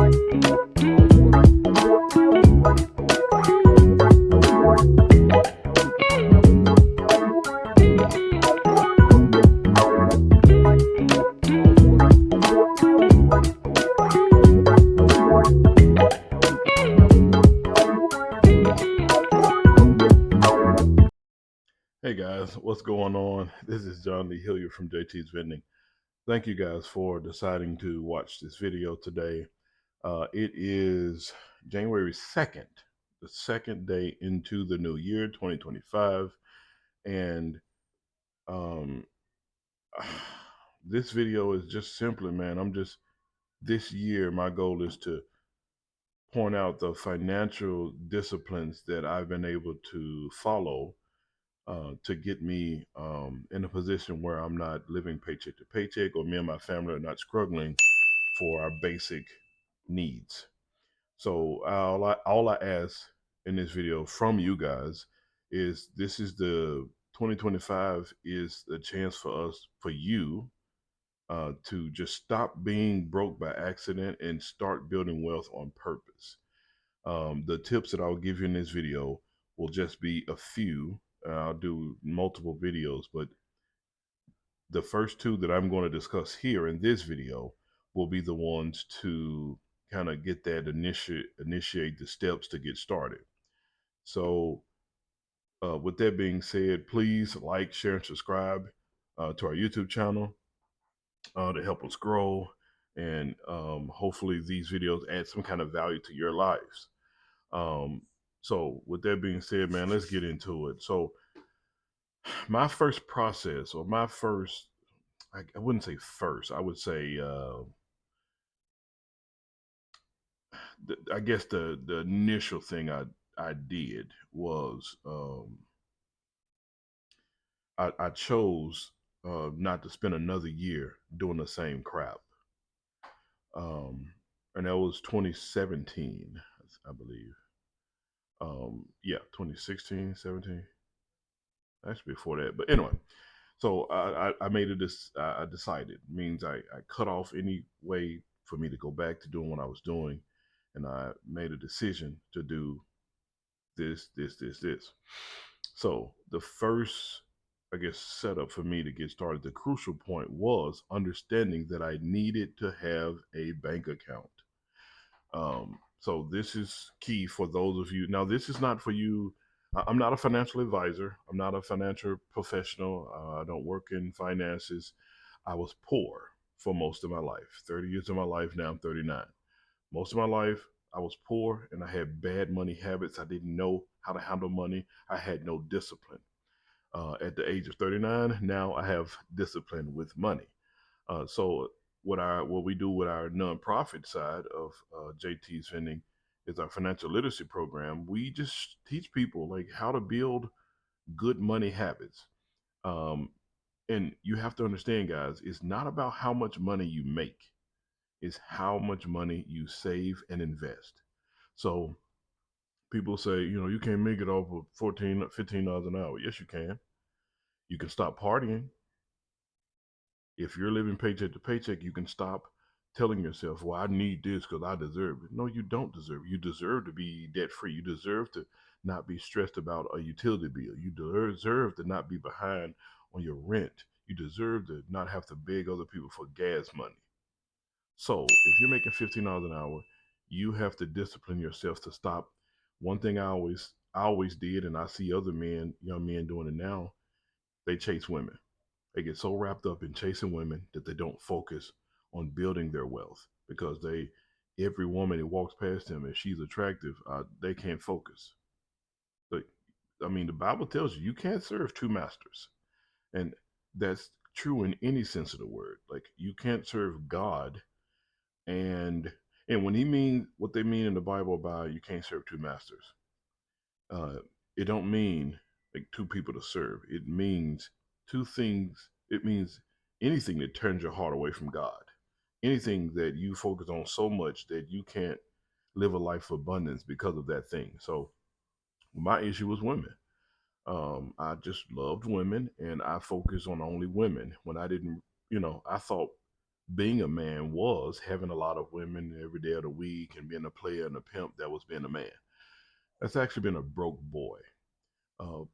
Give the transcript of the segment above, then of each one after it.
Hey guys, what's going on? This is John Lee Hilliard from JT's Vending. Thank you guys for deciding to watch this video today. It is January 2nd, the second day into the new year, 2025. And um, this video is just simply, man, this year, my goal is to point out the financial disciplines that I've been able to follow to get me in a position where I'm not living paycheck to paycheck, or me and my family are not struggling for our basic needs. So all I ask in this video from you guys is, this is the 2025 is the chance for us, for you, to just stop being broke by accident and start building wealth on purpose. The tips that I'll give you in this video will just be a few. I'll do multiple videos, but the first two that I'm going to discuss here in this video will be the ones to kind of get that initiate the steps to get started. So with that being said, please like, share, and subscribe to our YouTube channel to help us grow. And hopefully these videos add some kind of value to your lives. So with that being said, man, let's get into it. So my first process, or my first, I wouldn't say first, I would say, I guess the initial thing I did was, I chose not to spend another year doing the same crap. And that was 2017, I believe. Yeah, 2016, 17. Actually before that, but anyway. So I made it this. I decided, means I cut off any way for me to go back to doing what I was doing, and I made a decision to do this. So the first, I guess, setup for me to get started, the crucial point was understanding that I needed to have a bank account. So this is key for those of you. Now, this is not for you. I'm not a financial advisor. I'm not a financial professional. I don't work in finances. I was poor for most of my life. 30 years of my life, now I'm 39. Most of my life, I was poor and I had bad money habits. I didn't know how to handle money. I had no discipline. At the age of 39, now I have discipline with money. So what we do with our nonprofit side of JT's Vending is our financial literacy program. We just teach people like how to build good money habits. Um, and you have to understand, guys, it's not about how much money you make; it's how much money you save and invest. So people say, you can't make it off of $14, $15 an hour. Yes, you can. You can stop partying. If you're living paycheck to paycheck, you can stop telling yourself, well, I need this because I deserve it. No, you don't deserve it. You deserve to be debt free. You deserve to not be stressed about a utility bill. You deserve to not be behind on your rent. You deserve to not have to beg other people for gas money. So if you're making $15 an hour, you have to discipline yourself to stop. One thing I always did, and I see other men, young men doing it now, they chase women. They get so wrapped up in chasing women that they don't focus on building their wealth, because every woman that walks past them, if she's attractive, they can't focus. But I mean, the Bible tells you can't serve two masters, and that's true in any sense of the word. Like, you can't serve God and when he mean what they mean in the Bible by you can't serve two masters, uh, it don't mean like two people to serve. It means two things. It means anything that turns your heart away from God, anything that you focus on so much that you can't live a life of abundance because of that thing. So my issue was women. I just loved women, and I focused on only women when I didn't. I thought being a man was having a lot of women every day of the week and being a player and a pimp. That was being a man. That's actually been a broke boy.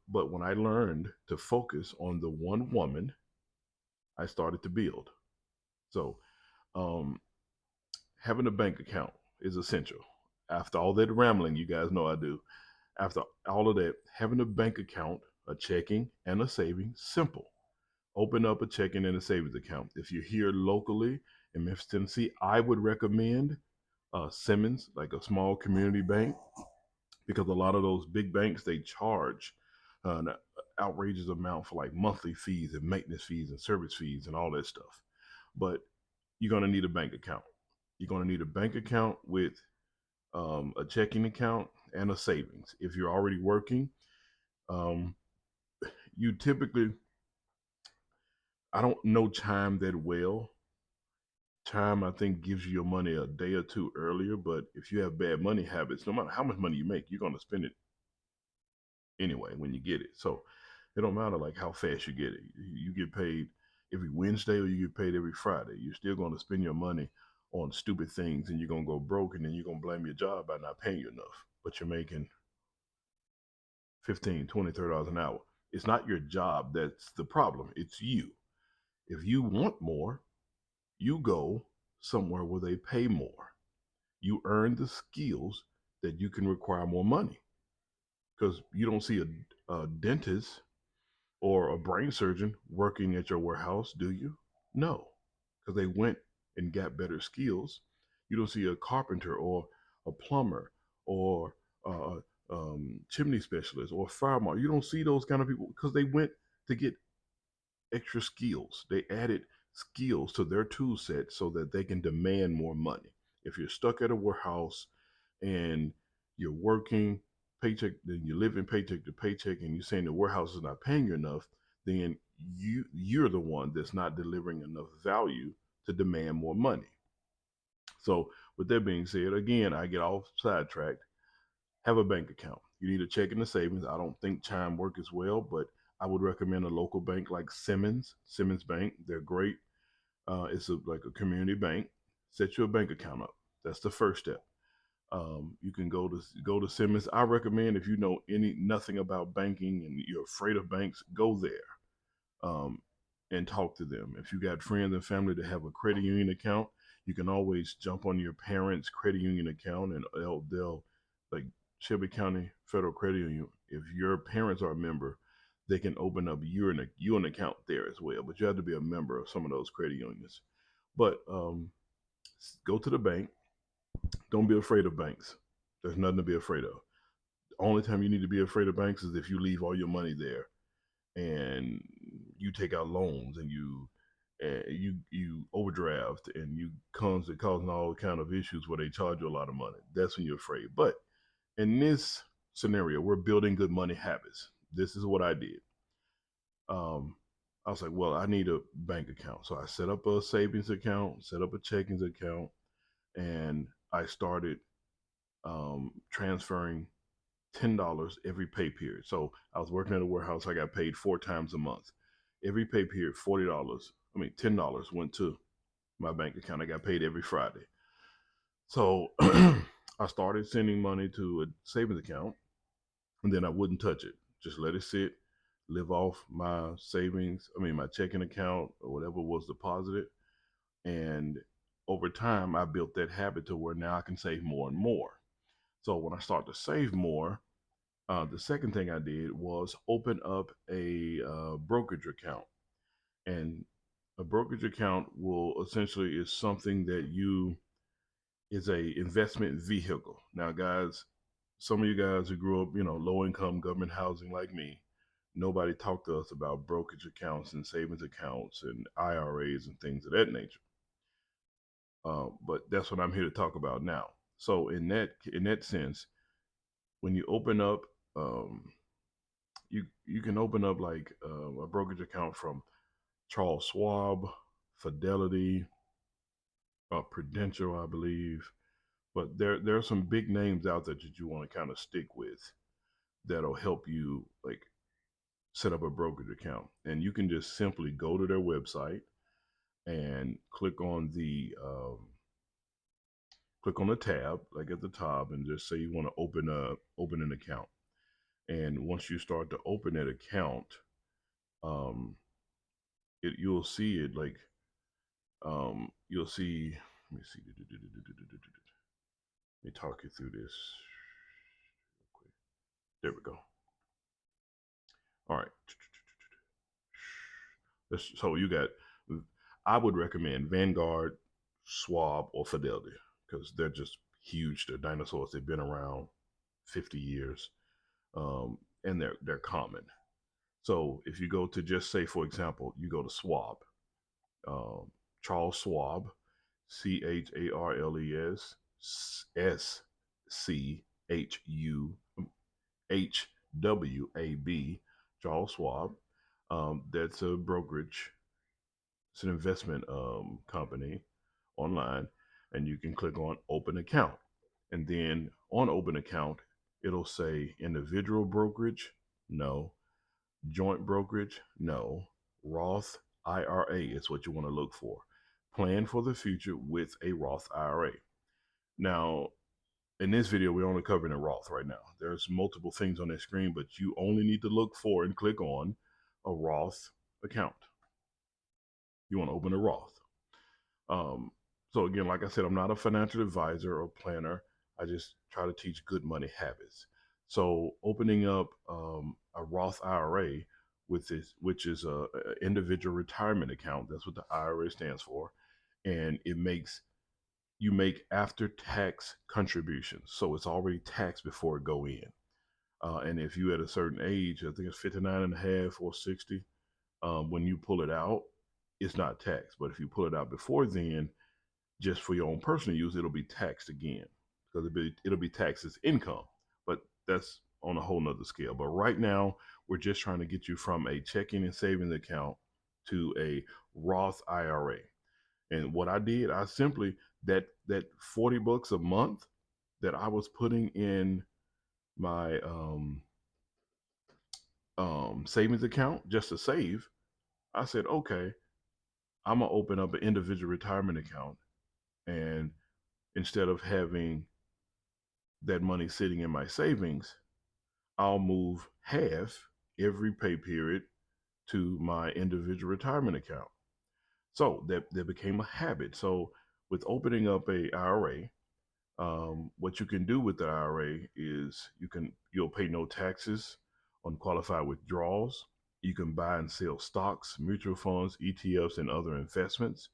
But when I learned to focus on the one woman, I started to build. So um, having a bank account is essential. After all that rambling, you guys know I do. After all of that, having a bank account, a checking and a savings, simple. Open up a checking and a savings account. If you're here locally in Memphis, Tennessee, I would recommend Simmons, like a small community bank, because a lot of those big banks they charge an outrageous amount for like monthly fees and maintenance fees and service fees and all that stuff. But you're going to need a bank account. You're going to need a bank account with a checking account and a savings. If you're already working, um, you typically, I don't know Chime that well. Chime, I think, gives you your money a day or two earlier, but if you have bad money habits, no matter how much money you make, you're going to spend it anyway when you get it. So it don't matter like how fast you get it. You get paid every Wednesday or you get paid every Friday. You're still going to spend your money on stupid things and you're going to go broke and then you're going to blame your job by not paying you enough. But you're making 15, 20, $30 an hour. It's not your job that's the problem. It's you. If you want more, you go somewhere where they pay more. You earn the skills that you can require more money because you don't see a dentist or a brain surgeon working at your warehouse, do you? No, because they went and got better skills. You don't see a carpenter or a plumber or a chimney specialist or a fireman. You don't see those kind of people because they went to get extra skills. They added skills to their tool set so that they can demand more money. If you're stuck at a warehouse and you're working paycheck, then you're living paycheck to paycheck, and you're saying the warehouse is not paying you enough, then you're the one that's not delivering enough value to demand more money. So with that being said, again, I get off sidetracked. Have a bank account. You need a checking and savings. I don't think Chime work as well, but I would recommend a local bank like Simmons Bank. They're great. It's like a community bank. Set your bank account up. That's the first step. You can go to Simmons. I recommend if you know nothing about banking and you're afraid of banks, go there um, and talk to them. If you got friends and family that have a credit union account, you can always jump on your parents' credit union account and they'll like Shelby County Federal Credit Union. If your parents are a member, they can open up you an account there as well. But you have to be a member of some of those credit unions. But go to the bank. Don't be afraid of banks. There's nothing to be afraid of. The only time you need to be afraid of banks is if you leave all your money there and you take out loans and you overdraft and you comes to causing all kind of issues where they charge you a lot of money. That's when you're afraid. But in this scenario, we're building good money habits. This is what I did. Um, I was like, well, I need a bank account, so I set up a savings account, set up a checkings account, and I started transferring $10 every pay period. So I was working at a warehouse. I got paid 4 times a month. Every pay period, $40. I mean, $10 went to my bank account. I got paid every Friday. So I started sending money to a savings account, and then I wouldn't touch it. Just let it sit, live off my savings. I mean, my checking account or whatever was deposited. And over time, I built that habit to where now I can save more and more. So when I start to save more, the second thing I did was open up a brokerage account, and a brokerage account will essentially is something that you is a investment vehicle. Now, guys, some of you guys who grew up, low income government housing like me, nobody talked to us about brokerage accounts and savings accounts and IRAs and things of that nature. But that's what I'm here to talk about now. So in that sense, when you open up um, you can open up like a brokerage account from Charles Schwab, Fidelity, Prudential, I believe. But there are some big names out there that you want to kind of stick with that'll help you like set up a brokerage account. And you can just simply go to their website and click on the tab like at the top, and just say you want to open an account. And once you start to open that account, um, you'll see it like you'll see. Let me see. Let me talk you through this. There we go. All right. So you got. I would recommend Vanguard, Schwab, or Fidelity because they're just huge. They're dinosaurs. They've been around 50 years, and they're common. So if you go to, just say, for example, you go to Schwab, um, Charles Schwab, CharlesSchwab, Charles Schwab. That's a brokerage. It's an investment company online, and you can click on Open Account, and then on Open Account, it'll say individual brokerage, no. Joint brokerage, no. Roth IRA is what you want to look for. Plan for the future with a Roth IRA. Now, in this video, we're only covering a Roth right now. There's multiple things on the screen, but you only need to look for and click on a Roth account. You want to open a Roth. Um, so again, like I said, I'm not a financial advisor or planner. I just try to teach good money habits. So opening up a Roth IRA with this, which is a individual retirement account. That's what the IRA stands for, and you make after tax contributions. So it's already taxed before it go in. And if you at a certain age, I think it's 59 and a half or 60, when you pull it out, it's not taxed. But if you pull it out before then, just for your own personal use, it'll be taxed again because it'll be taxed as income. But that's on a whole nother scale. But right now, we're just trying to get you from a checking and savings account to a Roth IRA. And what I did, I simply that $40 a month that I was putting in my savings account just to save, I said, okay, I'm gonna open up an individual retirement account, and instead of having that money sitting in my savings, I'll move half every pay period to my individual retirement account. So that became a habit. So with opening up a IRA, what you can do with the IRA is you'll pay no taxes on qualified withdrawals. You can buy and sell stocks, mutual funds, ETFs, and other investments.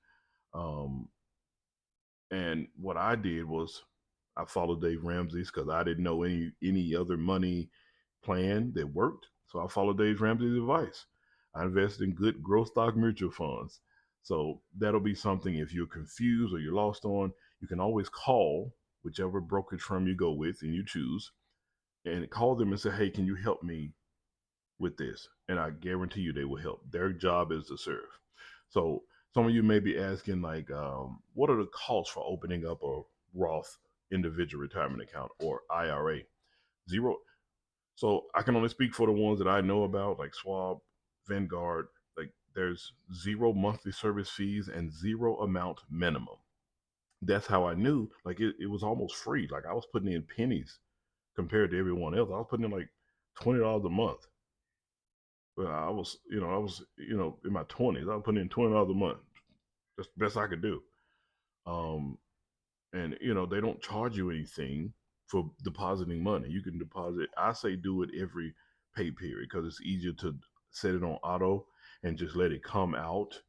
Um, and what I did was I followed Dave Ramsey's because I didn't know any other money plan that worked. So I followed Dave Ramsey's advice. I invested in good growth stock mutual funds. So that'll be something, if you're confused or you're lost on, you can always call whichever brokerage firm you go with and you choose, and call them and say, hey, can you help me with this? And I guarantee you they will help. Their job is to serve. So some of you may be asking, like, what are the costs for opening up a Roth individual retirement account or IRA? Zero. So I can only speak for the ones that I know about, like Schwab, Vanguard. Like, there's zero monthly service fees and zero amount minimum. That's how I knew. Like, it was almost free. Like, I was putting in pennies compared to everyone else. I was putting in like $20 a month. But I was in my 20s. I was putting in $20 a month. That's the best I could do. Um, and they don't charge you anything for depositing money. You can deposit. I say do it every pay period because it's easier to set it on auto and just let it come out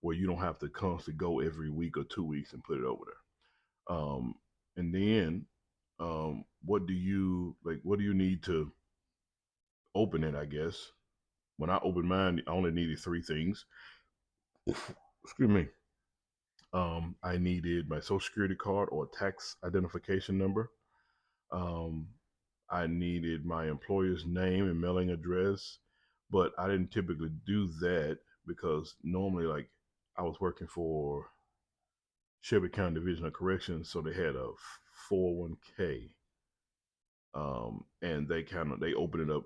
where you don't have to constantly go every week or 2 weeks and put it over there. And then, what do you like? What do you need to open it? I guess when I opened mine, I only needed three things. Excuse me. I needed my social security card or tax identification number. Um, I needed my employer's name and mailing address, but I didn't typically do that because normally, like, I was working for Shelby County Division of Corrections, so they had a 401k, and they opened it up,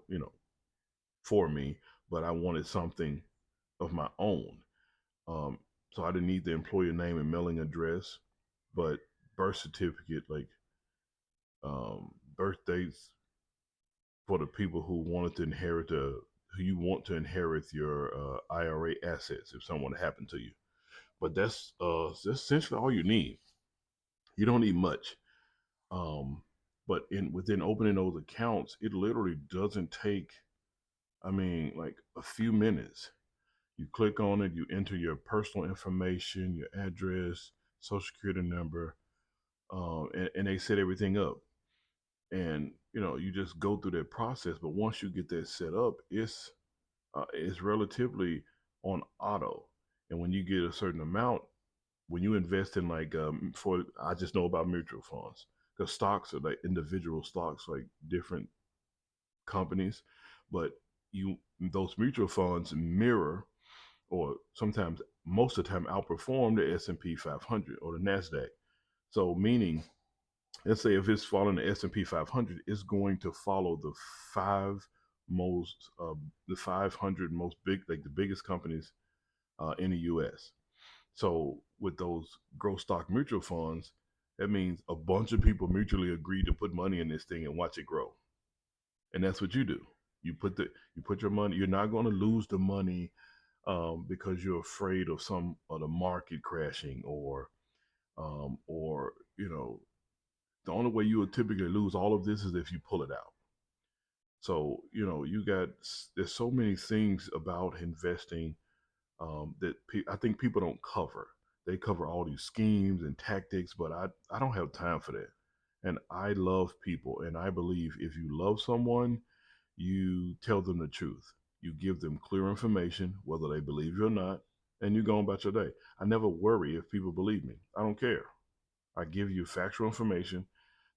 for me, but I wanted something of my own. Um, So I didn't need the employer name and mailing address, but birth certificate, like birth dates for the people who wanted to inherit who you want to inherit your IRA assets if someone happened to you. But that's essentially all you need. You don't need much. Um, but in within opening those accounts, it literally doesn't take. I mean, like a few minutes. You click on it, you enter your personal information, your address, social security number, and they set everything up. And you just go through that process. But once you get that set up, it's relatively on auto. And when you get a certain amount, when you invest in like for I just know about mutual funds because stocks are like individual stocks, like different companies, but you those mutual funds mirror or sometimes most of the time outperform the S&P 500 or the Nasdaq. So meaning, let's say if it's following the S&P 500, it's going to follow five most the 500 most big, like the biggest companies in the U.S. So with those growth stock mutual funds, that means a bunch of people mutually agree to put money in this thing and watch it grow. And that's what you do. You put your money. You're not going to lose the money because you're afraid of some of the market crashing or the only way you would typically lose all of this is if you pull it out. So there's so many things about investing that I think people don't cover. They cover all these schemes and tactics, but I don't have time for that. And I love people, and I believe if you love someone, you tell them the truth. You give them clear information, whether they believe you or not, and you go on about your day. I never worry if people believe me. I don't care. I give you factual information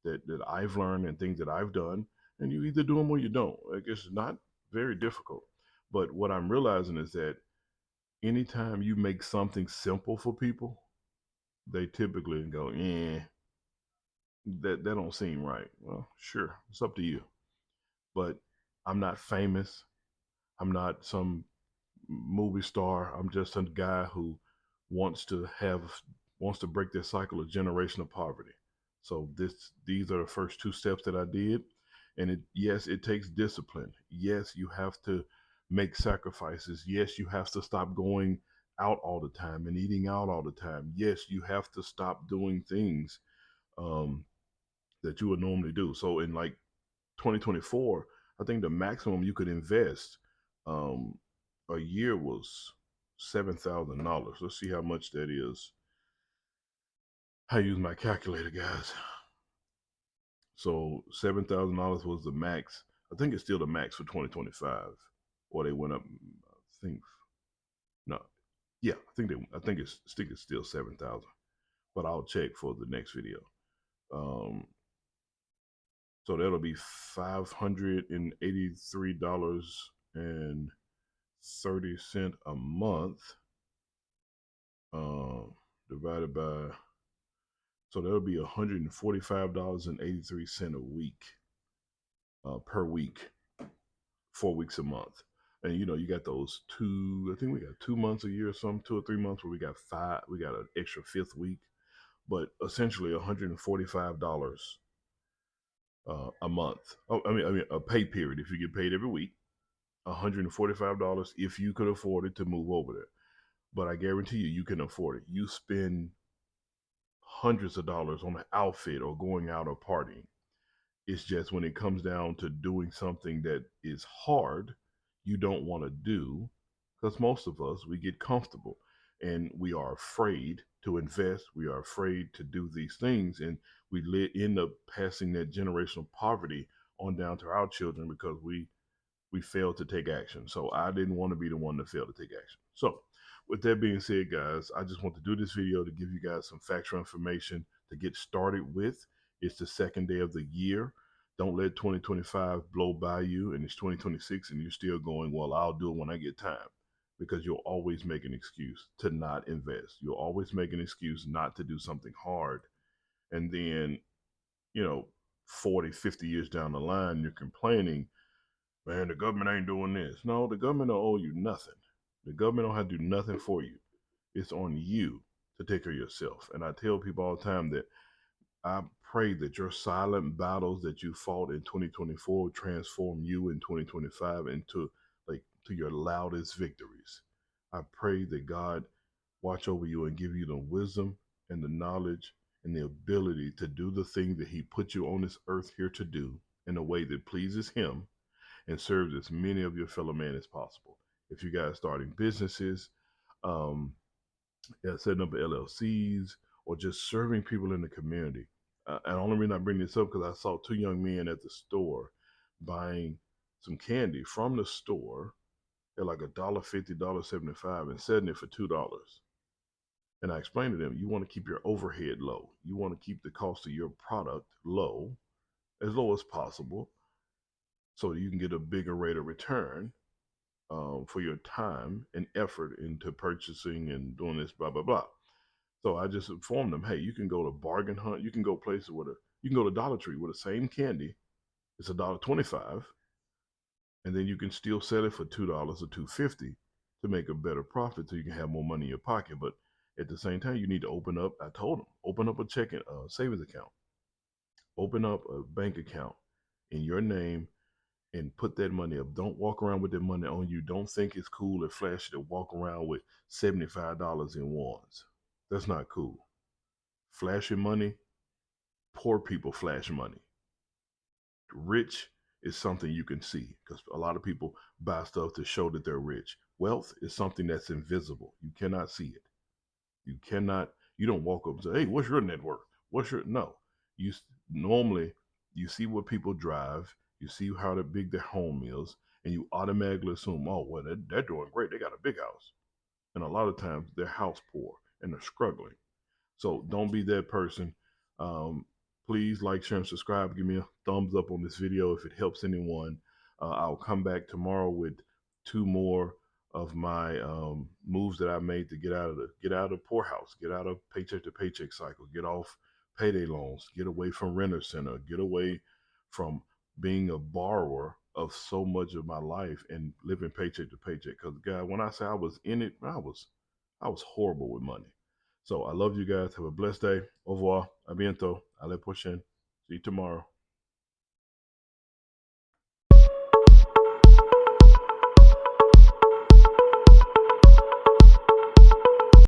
that I've learned and things that I've done, and you either do them or you don't. Like it's not very difficult. But what I'm realizing is that anytime you make something simple for people, they typically go, "Yeah, that don't seem right." Well, sure, it's up to you. But I'm not famous. I'm not some movie star. I'm just a guy who wants to have wants to break this cycle of generational poverty. So these are the first two steps that I did. And yes, it takes discipline. Yes, you have to make sacrifices. Yes, you have to stop going out all the time and eating out all the time. Yes, you have to stop doing things um, that you would normally do. So in like 2024, I think the maximum you could invest um, a year was $7,000. Let's see how much that is. I use my calculator, guys. So $7,000 was the max. I think it's still the max for 2025, or they went up. I think no, yeah, I think it's still 7,000. But I'll check for the next video. Um, so that'll be $583.30 a month, uh, divided by, so that'll be $145.83 a week, per week, 4 weeks a month. And you got those two, I think we got 2 months a year or something, 2 or 3 months where we got an extra fifth week, but essentially $145 a month. Oh, I mean, a pay period if you get paid every week. $145 if you could afford it to move over there. But I guarantee you can afford it. You spend hundreds of dollars on an outfit or going out or partying. It's just when it comes down to doing something that is hard, you don't want to do, because most of us, we get comfortable and we are afraid to invest. We are afraid to do these things. And we end up passing that generational poverty on down to our children because we failed to take action. So I didn't want to be the one to fail to take action. So with that being said, guys, I just want to do this video to give you guys some factual information to get started with. It's the second day of the year. Don't let 2025 blow by you and it's 2026 and you're still going, well, I'll do it when I get time. Because you'll always make an excuse to not invest. You'll always make an excuse not to do something hard. And then, you know, 40, 50 years down the line, you're complaining, man, the government ain't doing this. No, the government don't owe you nothing. The government don't have to do nothing for you. It's on you to take care of yourself. And I tell people all the time that I pray that your silent battles that you fought in 2024 transform you in 2025 into like to your loudest victories. I pray that God watch over you and give you the wisdom and the knowledge and the ability to do the thing that He put you on this earth here to do in a way that pleases Him and serves as many of your fellow man as possible. If you guys starting businesses, um, setting up LLCs, or just serving people in the community. And the only reason I bring this up because I saw two young men at the store buying some candy from the store at like $1.50, $1.75, and selling it for $2. And I explained to them, you want to keep your overhead low. You want to keep the cost of your product low as possible, so that you can get a bigger rate of return for your time and effort into purchasing and doing this, blah, blah, blah. So I just informed them, hey, you can go to Bargain Hunt, you can go places with you can go to Dollar Tree with the same candy. It's $1.25, and then you can still sell it for $2 or $2.50 to make a better profit, so you can have more money in your pocket. But at the same time, you need to open up. I told them, open up a checking savings account, open up a bank account in your name, and put that money up. Don't walk around with that money on you. Don't think it's cool and flashy to walk around with $75 in ones. That's not cool. Flashing money, poor people flash money. Rich is something you can see because a lot of people buy stuff to show that they're rich. Wealth is something that's invisible. You cannot see it. You cannot, you don't walk up and say, hey, what's your net worth? What's your, no. You normally, you see what people drive, you see how big their home is, and you automatically assume, oh, well, they're doing great. They got a big house. And a lot of times they're house poor and they're struggling. So don't be that person. Um, Please like, share, and subscribe. Give me a thumbs up on this video if it helps anyone. I'll come back tomorrow with two more of my moves that I made to get out of poorhouse, get out of paycheck to paycheck cycle, get off payday loans, get away from renter center, get away from being a borrower of so much of my life and living paycheck to paycheck. Because God, when I say I was in it, I was horrible with money. So I love you guys. Have a blessed day. Au revoir. A bientôt. Allez prochaine. See you tomorrow.